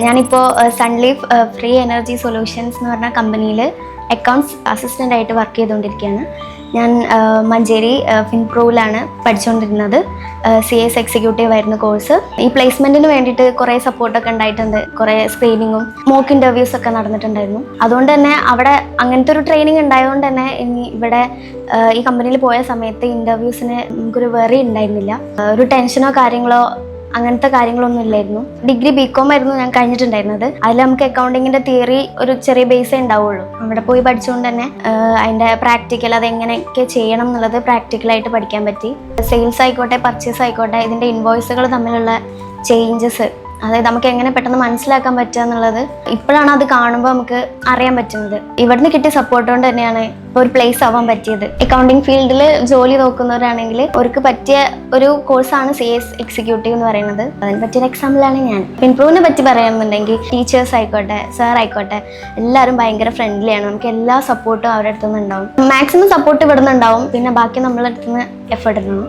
ഞാനിപ്പോൾ സൺലീഫ് free energy solutions എന്ന് പറഞ്ഞ കമ്പനിയിൽ അക്കൗണ്ട്സ് അസിസ്റ്റൻ്റ് ആയിട്ട് വർക്ക് ചെയ്തുകൊണ്ടിരിക്കുകയാണ്. ഞാൻ മഞ്ചേരി ഫിൻപ്രോയിലാണ് പഠിച്ചുകൊണ്ടിരുന്നത്. CS എക്സിക്യൂട്ടീവ് ആയിരുന്നു കോഴ്സ്. ഈ പ്ലേസ്മെൻറ്റിന് വേണ്ടിയിട്ട് കുറേ സപ്പോർട്ടൊക്കെ ഉണ്ടായിട്ടുണ്ട്. കുറേ സ്ക്രീനിങ്ങും മോക്ക് ഇൻ്റർവ്യൂസ് ഒക്കെ നടന്നിട്ടുണ്ടായിരുന്നു. അതുകൊണ്ട് തന്നെ അവിടെ അങ്ങനത്തെ ഒരു ട്രെയിനിങ് ഉണ്ടായതുകൊണ്ട് തന്നെ ഇനി ഇവിടെ ഈ കമ്പനിയിൽ പോയ സമയത്ത് ഇൻ്റർവ്യൂസിന് നമുക്കൊരു വെറി ഉണ്ടായിരുന്നില്ല. ഒരു ടെൻഷനോ കാര്യങ്ങളോ അങ്ങനത്തെ കാര്യങ്ങളൊന്നും ഇല്ലായിരുന്നു. ഡിഗ്രി BCom ആയിരുന്നു ഞാൻ കഴിഞ്ഞിട്ടുണ്ടായിരുന്നത്. അതിൽ നമുക്ക് അക്കൗണ്ടിങ്ങിന്റെ തിയറി ഒരു ചെറിയ ബേസേ ഉണ്ടാവുള്ളൂ. അവിടെ പോയി പഠിച്ചുകൊണ്ട് തന്നെ അതിന്റെ പ്രാക്ടിക്കൽ അതെങ്ങനെയൊക്കെ ചെയ്യണം എന്നുള്ളത് പ്രാക്ടിക്കലായിട്ട് പഠിക്കാൻ പറ്റി. സെയിൽസ് ആയിക്കോട്ടെ പർച്ചേസ് ആയിക്കോട്ടെ ഇതിന്റെ ഇൻവോയ്സുകൾ തമ്മിലുള്ള ചേഞ്ചസ്, അതായത് നമുക്ക് എങ്ങനെ പെട്ടെന്ന് മനസ്സിലാക്കാൻ പറ്റുക എന്നുള്ളത് ഇപ്പോഴാണ് അത് കാണുമ്പോൾ നമുക്ക് അറിയാൻ പറ്റുന്നത്. ഇവിടുന്ന് കിട്ടിയ സപ്പോർട്ട് കൊണ്ട് തന്നെയാണ് ഇപ്പോൾ ഒരു പ്ലേസ് ആവാൻ പറ്റിയത്. അക്കൗണ്ടിങ് ഫീൽഡിൽ ജോലി നോക്കുന്നവരാണെങ്കിൽ അവർക്ക് പറ്റിയ ഒരു കോഴ്സാണ് CS എക്സിക്യൂട്ടീവ് എന്ന് പറയുന്നത്. അതിന് പറ്റിയൊരു എക്സാമ്പിളാണ് ഞാൻ. ഫിൻപ്രോവിനെ പറ്റി പറയുന്നുണ്ടെങ്കിൽ ടീച്ചേഴ്സ് ആയിക്കോട്ടെ സാർ ആയിക്കോട്ടെ എല്ലാവരും ഭയങ്കര ഫ്രണ്ട്ലിയാണ്. നമുക്ക് എല്ലാ സപ്പോർട്ടും അവരുടെ അടുത്തുനിന്ന് ഉണ്ടാവും. മാക്സിമം സപ്പോർട്ട് ഇവിടുന്ന് ഉണ്ടാവും. പിന്നെ ബാക്കി നമ്മളെ അടുത്തുനിന്ന് എഫേർട്ട് ഇടണം.